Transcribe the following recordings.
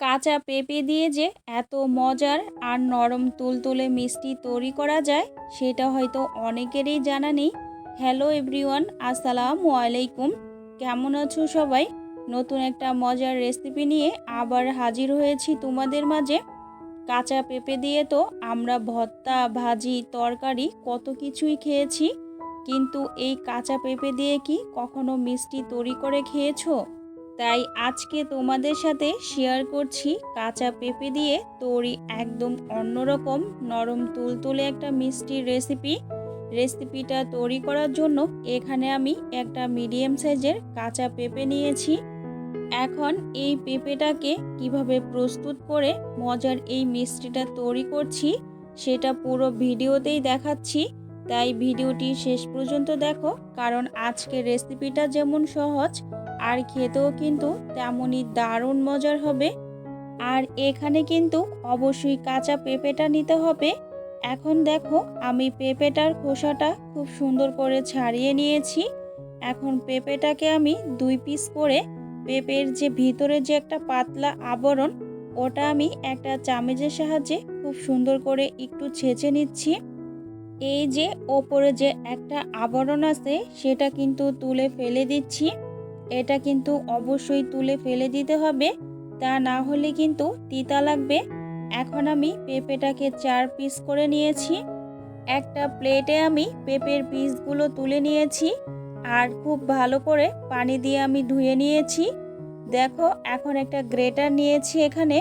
কাঁচা পেঁপে দিয়ে যে এত মজার আর নরম তুলতুলে মিষ্টি তৈরি করা যায় সেটা হয়তো অনেকেরই জানা নেই। হ্যালো এভরিওয়ান, আসসালামু আলাইকুম। কেমন আছো সবাই? নতুন একটা মজার রেসিপি নিয়ে আবার হাজির হয়েছি তোমাদের মাঝে। কাঁচা পেঁপে দিয়ে তো আমরা ভর্তা, ভাজি, তরকারি কত কিছুই খেয়েছি, কিন্তু এই কাঁচা পেঁপে দিয়ে কি কখনো মিষ্টি তৈরি করে খেয়েছো? তাই আজকে তোমাদের সাথে শেয়ার করছি কাঁচা পেঁপে দিয়ে তৈরি একদম অন্যরকম নরম তুলতুলে একটা মিষ্টির রেসিপিটা তৈরি করার জন্য এখানে আমি একটা মিডিয়াম সাইজের কাঁচা পেঁপে নিয়েছি। এখন এই পেঁপেটাকে কিভাবে প্রস্তুত করে মজার এই মিষ্টিটা তৈরি করছি সেটা পুরো ভিডিওতেই দেখাচ্ছি। তাই ভিডিওটি শেষ পর্যন্ত দেখো, কারণ আজকের রেসিপিটা যেমন সহজ আর খেতেও কিন্তু তেমনই দারুণ মজার হবে। আর এখানে কিন্তু অবশ্যই কাঁচা পেঁপেটা নিতে হবে। এখন দেখো, আমি পেঁপেটার খোসাটা খুব সুন্দর করে ছাড়িয়ে নিয়েছি। এখন পেঁপেটাকে আমি 2 পিস করে পেঁপের যে ভিতরে যে একটা পাতলা আবরণ, ওটা আমি একটা চামচের সাহায্যে খুব সুন্দর করে একটু ছেঁচে নিচ্ছি। এই যে ওপরে যে একটা আবরণ আছে সেটা কিন্তু তুলে ফেলে দিচ্ছি। এটা কিন্তু অবশ্যই তুলে ফেলে দিতে হবে, তা না হলে কিন্তু তিতা লাগবে। এখন আমি পেঁপেটাকে 4 পিস করে নিয়েছি। একটা প্লেটে আমি পেঁপের পিসগুলো তুলে নিয়েছি আর খুব ভালো করে পানি দিয়ে আমি ধুয়ে নিয়েছি। দেখো, এখন একটা গ্রেটার নিয়েছি। এখানে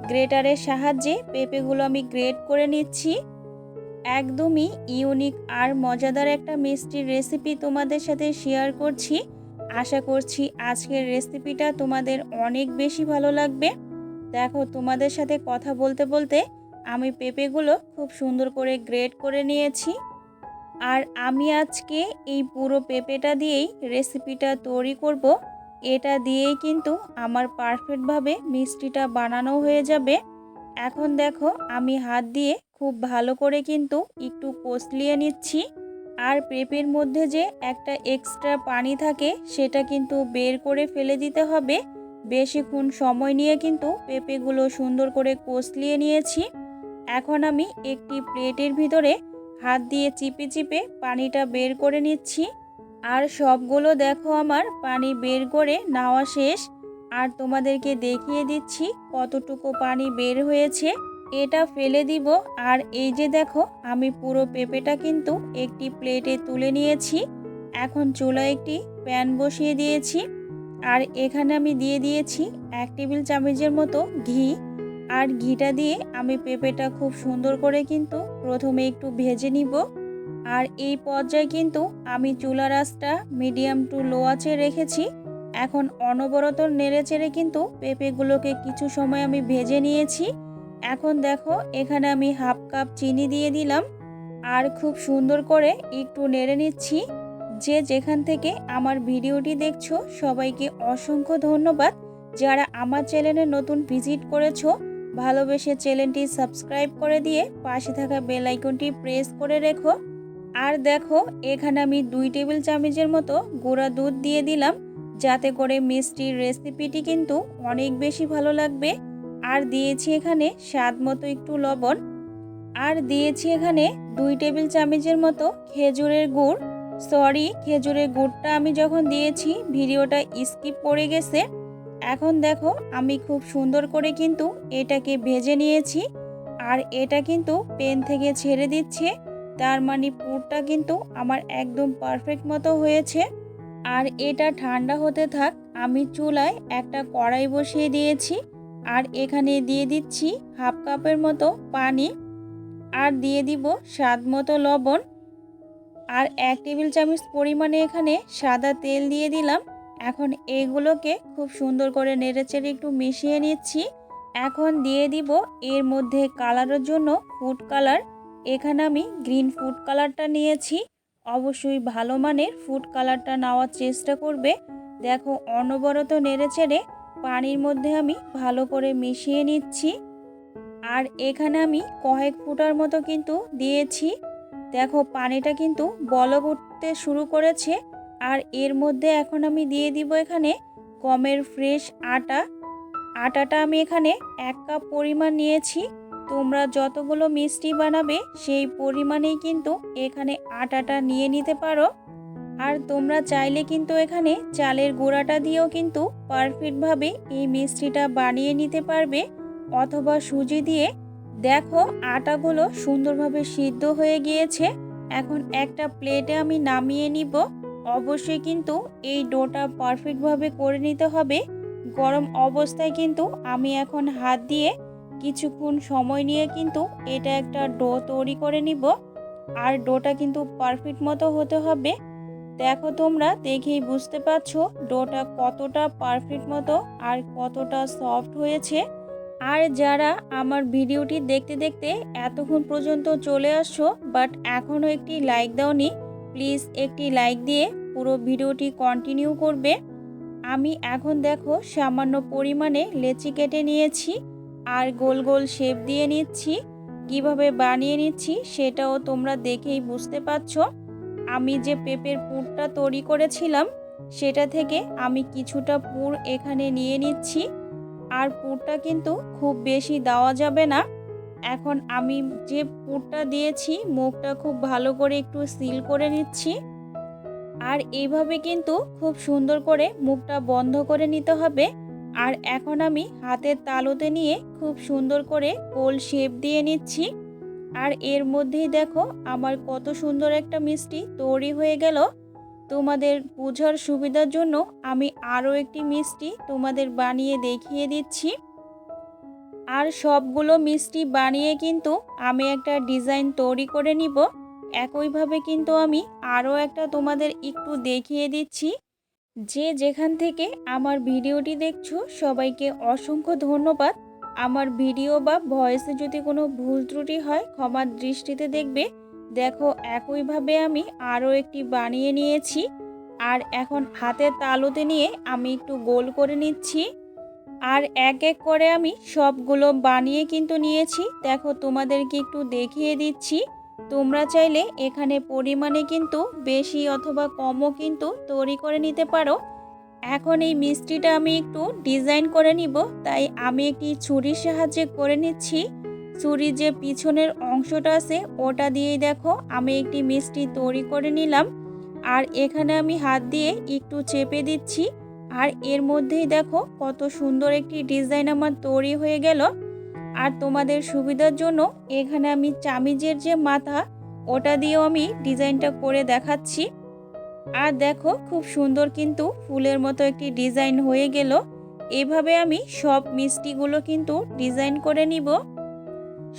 গ্রেটারের সাহায্যে পেঁপেগুলো আমি গ্রেট করে নিচ্ছি। একদমই ইউনিক আর মজাদার একটা মিষ্টির রেসিপি তোমাদের সাথে শেয়ার করছি। আশা করছি আজকের রেসিপিটা তোমাদের অনেক বেশি ভালো লাগবে। দেখো, তোমাদের সাথে কথা বলতে বলতে আমি পেঁপেগুলো খুব সুন্দর করে গ্রেট করে নিয়েছি। আর আমি আজকে এই পুরো পেঁপেটা দিয়েই রেসিপিটা তৈরি করব। এটা দিয়েই কিন্তু আমার পারফেক্টভাবে মিষ্টিটা বানানো হয়ে যাবে। এখন দেখো, আমি হাত দিয়ে খুব ভালো করে কিন্তু একটু কষলিয়ে নিচ্ছি। আর পেঁপের মধ্যে যে একটা এক্সট্রা পানি থাকে সেটা কিন্তু বের করে ফেলে দিতে হবে। বেশিক্ষণ সময় নিয়ে কিন্তু পেঁপেগুলো সুন্দর করে কষলিয়ে নিয়েছি। এখন আমি একটি প্লেটের ভিতরে হাত দিয়ে চিপে চিপে পানিটা বের করে নিচ্ছি। আর সবগুলো দেখো আমার পানি বের করে নেওয়া শেষ। আর তোমাদেরকে দেখিয়ে দিচ্ছি কতটুকু পানি বের হয়েছে। এটা ফেলে দিব। আর এই যে দেখো, আমি পুরো পেঁপেটা কিন্তু একটি প্লেটে তুলে নিয়েছি। এখন চুলায় একটি প্যান বসিয়ে দিয়েছি। আর এখানে আমি দিয়ে দিয়েছি 1 টেবিল চামচের মতো ঘি। আর ঘিটা দিয়ে আমি পেঁপেটা খুব সুন্দর করে কিন্তু প্রথমে একটু ভেজে নিব। আর এই পর্যায়ে কিন্তু আমি চুলার আঁচটা মিডিয়াম টু লো আঁচে রেখেছি। এখন অনবরত নেড়েচেড়ে কিন্তু পেঁপেগুলোকে কিছু সময় আমি ভেজে নিয়েছি। এখন দেখো, এখানে আমি 1/2 কাপ চিনি দিয়ে দিলাম। আর খুব সুন্দর করে একটু নেড়ে নিচ্ছি। যে যেখান থেকে আমার ভিডিওটি দেখছো সবাইকে অসংখ্য ধন্যবাদ। যারা আমার চ্যানেলে নতুন ভিজিট করেছো, ভালোবেসে চ্যানেলটি সাবস্ক্রাইব করে দিয়ে পাশে থাকা বেল আইকনটি প্রেস করে রেখো। আর দেখো, এখানে আমি 2 টেবিল চামচের মতো গুঁড়া দুধ দিয়ে দিলাম, যাতে করে মিষ্টির রেসিপিটি কিন্তু অনেক বেশি ভালো লাগবে। আর দিয়েছি এখানে স্বাদ মতো একটু লবণ। আর দিয়েছি এখানে 2 টেবিল চামচের মতো খেজুরের গুড়। সরি, খেজুরের গুড়টা আমি যখন দিয়েছি ভিডিওটা স্কিপ করে গেছে। এখন দেখো, আমি খুব সুন্দর করে কিন্তু এটাকে ভেজে নিয়েছি। আর এটা কিন্তু প্যান থেকে ছেড়ে দিচ্ছে, তার মানে পুরটা কিন্তু আমার একদম পারফেক্ট মতো হয়েছে। আর এটা ঠান্ডা হতে থাক। আমি চুলায় একটা কড়াই বসিয়ে দিয়েছি। আর এখানে দিয়ে দিচ্ছি 1/2 কাপের মতো পানি। আর দিয়ে দিব স্বাদ মতো লবণ। আর 1 টেবিল চামচ পরিমাণে এখানে সাদা তেল দিয়ে দিলাম। এখন এগুলোকে খুব সুন্দর করে নেড়েচেড়ে একটু মিশিয়ে নিচ্ছি। এখন দিয়ে দিব এর মধ্যে কালারের জন্য ফুড কালার। এখানে আমি গ্রিন ফুড কালারটা নিয়েছি। অবশ্যই ভালো মানের ফুড কালারটা নেওয়ার চেষ্টা করবে। দেখো, অনবরত নেড়েচেড়ে পানির মধ্যে আমি ভালো করে মিশিয়ে নিচ্ছি। আর এখানে আমি কয়েক ফুটার মতো কিন্তু দিয়েছি। দেখো, পানিটা কিন্তু বলক উঠতে শুরু করেছে। আর এর মধ্যে এখন আমি দিয়ে দিব এখানে গমের ফ্রেশ আটা। আটাটা আমি এখানে 1 কাপ পরিমাণ নিয়েছি। তোমরা যতগুলো মিষ্টি বানাবে সেই পরিমাণেই কিন্তু এখানে আটাটা নিয়ে নিতে পারো। আর তোমরা চাইলে কিন্তু এখানে চালের গুঁড়াটা দিয়েও কিন্তু পারফেক্টভাবে এই মিষ্টিটা বানিয়ে নিতে পারবে, অথবা সুজি দিয়ে। দেখো আটাগুলো সুন্দরভাবে সিদ্ধ হয়ে গিয়েছে। এখন একটা প্লেটে আমি নামিয়ে নিব। অবশ্যই কিন্তু এই ডোটা পারফেক্টভাবে করে নিতে হবে। গরম অবস্থায় কিন্তু আমি এখন হাত দিয়ে কিছুক্ষণ সময় নিয়ে কিন্তু এটা একটা ডো তৈরি করে নিব। আর ডোটা কিন্তু পারফেক্ট মতো হতে হবে। দেখো তোমরা দেখেই বুঝতে পারছো ডোটা কতটা পারফেক্ট মতো আর কতটা সফট হয়েছে। আর যারা আমার ভিডিওটি দেখতে দেখতে এতক্ষণ পর্যন্ত চলে আসছো বাট এখনও একটি লাইক দাওনি, প্লিজ একটি লাইক দিয়ে পুরো ভিডিওটি কন্টিনিউ করবে। আমি এখন দেখো সামান্য পরিমাণে লেচি কেটে নিয়েছি আর গোল গোল শেপ দিয়ে নিচ্ছি। কিভাবে বানিয়ে নিচ্ছি সেটাও তোমরা দেখেই বুঝতে পারছো। আমি যে পেঁপের পুরটা তৈরি করেছিলাম সেটা থেকে আমি কিছুটা পুর এখানে নিয়ে নিচ্ছি। আর পুরটা কিন্তু খুব বেশি দেওয়া যাবে না। এখন আমি যে পুরটা দিয়েছি মুখটা খুব ভালো করে একটু সিল করে নিচ্ছি। আর এইভাবে কিন্তু খুব সুন্দর করে মুখটা বন্ধ করে নিতে হবে। আর এখন আমি হাতের তালুতে নিয়ে খুব সুন্দর করে গোল শেপ দিয়ে নিচ্ছি। আর এর মধ্যেই দেখো আমার কত সুন্দর একটা মিষ্টি তৈরি হয়ে গেল। তোমাদের বোঝার সুবিধার জন্য আমি আরও একটি মিষ্টি তোমাদের বানিয়ে দেখিয়ে দিচ্ছি। আর সবগুলো মিষ্টি বানিয়ে কিন্তু আমি একটা ডিজাইন তৈরি করে নিব। একইভাবে কিন্তু আমি আরও একটা তোমাদের একটু দেখিয়ে দিচ্ছি। যে যেখান থেকে আমার ভিডিওটি দেখছো সবাইকে অসংখ্য ধন্যবাদ। আমার ভিডিও বা ভয়েসে যদি কোনো ভুল ত্রুটি হয় ক্ষমার দৃষ্টিতে দেখবে। দেখো একইভাবে আমি আরও একটি বানিয়ে নিয়েছি। আর এখন হাতের তালুতে নিয়ে আমি একটু গোল করে নিচ্ছি। আর এক এক করে আমি সবগুলো বানিয়ে কিন্তু নিয়েছি। দেখো তোমাদেরকে একটু দেখিয়ে দিচ্ছি। তোমরা চাইলে এখানে পরিমাণে কিন্তু বেশি অথবা কমও কিন্তু তৈরি করে নিতে পারো। এখন এই মিষ্টিটা আমি একটু ডিজাইন করে নিব, তাই আমি একটি ছুরির সাহায্যে করে নিচ্ছি। ছুরির যে পিছনের অংশটা আছে ওটা দিয়েই দেখো আমি একটি মিষ্টি তৈরি করে নিলাম। আর এখানে আমি হাত দিয়ে একটু চেপে দিচ্ছি। আর এর মধ্যেই দেখো কত সুন্দর একটি ডিজাইন আমার তৈরি হয়ে গেল। আর তোমাদের সুবিধার জন্য এখানে আমি চামিজের যে মাথা ওটা দিয়েও আমি ডিজাইনটা করে দেখাচ্ছি। আর দেখো খুব সুন্দর কিন্তু ফুলের মতো একটি ডিজাইন হয়ে গেল। এভাবে আমি সব মিষ্টিগুলো কিন্তু ডিজাইন করে নিব।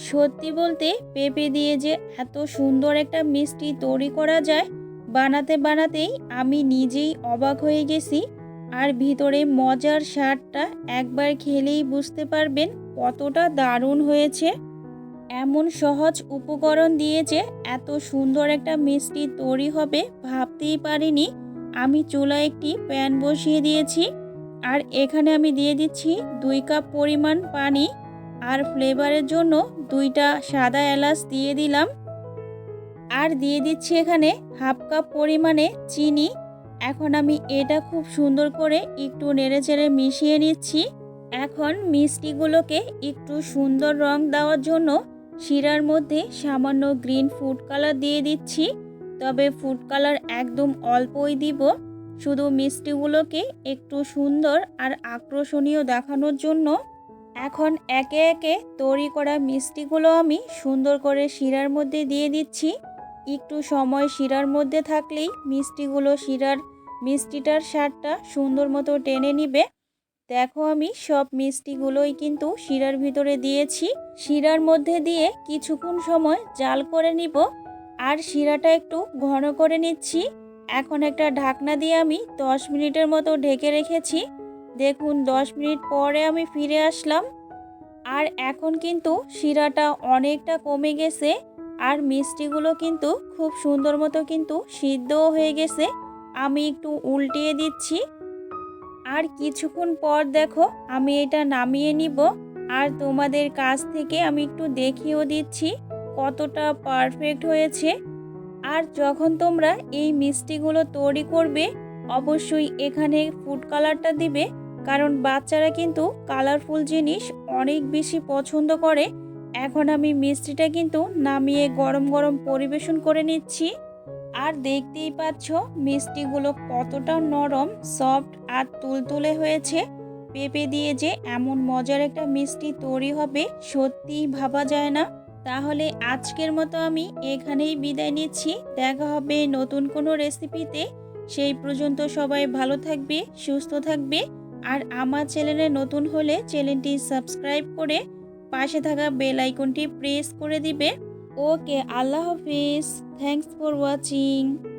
সত্যি বলতে পেঁপে দিয়ে যে এত সুন্দর একটা মিষ্টি তৈরি করা যায়, বানাতে বানাতেই আমি নিজেই অবাক হয়ে গেছি। আর ভিতরে মজার স্বাদটা একবার খেলেই বুঝতে পারবেন কতটা দারুণ হয়েছে। এমন সহজ উপকরণ দিয়ে যে এত সুন্দর একটা মিষ্টি তৈরি হবে ভাবতেই পারিনি। আমি চুলায় একটি প্যান বসিয়ে দিয়েছি। আর এখানে আমি দিয়ে দিচ্ছি 2 কাপ পরিমাণ পানি। আর ফ্লেভারের জন্য 2টা সাদা এলাচ দিয়ে দিলাম। আর দিয়ে দিচ্ছি এখানে হাফ কাপ পরিমাণে চিনি। এখন আমি এটা খুব সুন্দর করে একটু নেড়েচেড়ে মিশিয়ে নিচ্ছি। এখন মিষ্টিগুলোকে একটু সুন্দর রং দেওয়ার জন্য শিরার মধ্যে সামান্য গ্রিন ফুড কালার দিয়ে দিচ্ছি। তবে ফুড কালার একদম অল্পই দিব, শুধু মিষ্টিগুলোকে একটু সুন্দর আর আকর্ষণীয় দেখানোর জন্য। এখন একে একে তৈরি করা মিষ্টিগুলো আমি সুন্দর করে শিরার মধ্যে দিয়ে দিচ্ছি। একটু সময় শিরার মধ্যে থাকলেই মিষ্টিটার স্বাদটা সুন্দর মতো টেনে নিবে। দেখো আমি সব মিষ্টিগুলোই কিন্তু শিরার ভিতরে দিয়েছি। শিরার মধ্যে দিয়ে কিছুক্ষণ সময় জাল করে নিব। আর শিরাটা একটু ঘন করে নিচ্ছি। এখন একটা ঢাকনা দিয়ে আমি 10 মিনিটের মতো ঢেকে রেখেছি। দেখুন 10 মিনিট পরে আমি ফিরে আসলাম। আর এখন কিন্তু শিরাটা অনেকটা কমে গেছে। আর মিষ্টিগুলো কিন্তু খুব সুন্দর মতো কিন্তু সিদ্ধও হয়ে গেছে। আমি একটু উল্টিয়ে দিচ্ছি। আর কিছুক্ষণ পর দেখো আমি এটা নামিয়ে নিব। আর তোমাদের কাছ থেকে আমি একটু দেখিয়েও দিচ্ছি কতটা পারফেক্ট হয়েছে। আর যখন তোমরা এই মিষ্টিগুলো তৈরি করবে অবশ্যই এখানে ফুড কালারটা দিবে, কারণ বাচ্চারা কিন্তু কালারফুল জিনিস অনেক বেশি পছন্দ করে। এখন আমি মিষ্টিটা কিন্তু নামিয়ে গরম গরম পরিবেশন করে নিচ্ছি। আর দেখতেই পাচ্ছ মিষ্টিগুলো কতটা নরম, সফট আর তুলতুলে হয়েছে। পেঁপে দিয়ে যে এমন মজার একটা মিষ্টি তৈরি হবে সত্যিই ভাবা যায় না। তাহলে আজকের মতো আমি এখানেই বিদায় নিচ্ছি। দেখা হবে নতুন কোনো রেসিপিতে। সেই পর্যন্ত সবাই ভালো থাকবে, সুস্থ থাকবে। আর আমার চ্যানেলে নতুন হলে চ্যানেলটি সাবস্ক্রাইব করে পাশে থাকা বেল আইকনটি প্রেস করে দিবে। ওকে, আল্লাহ হাফিজ। Thanks for watching.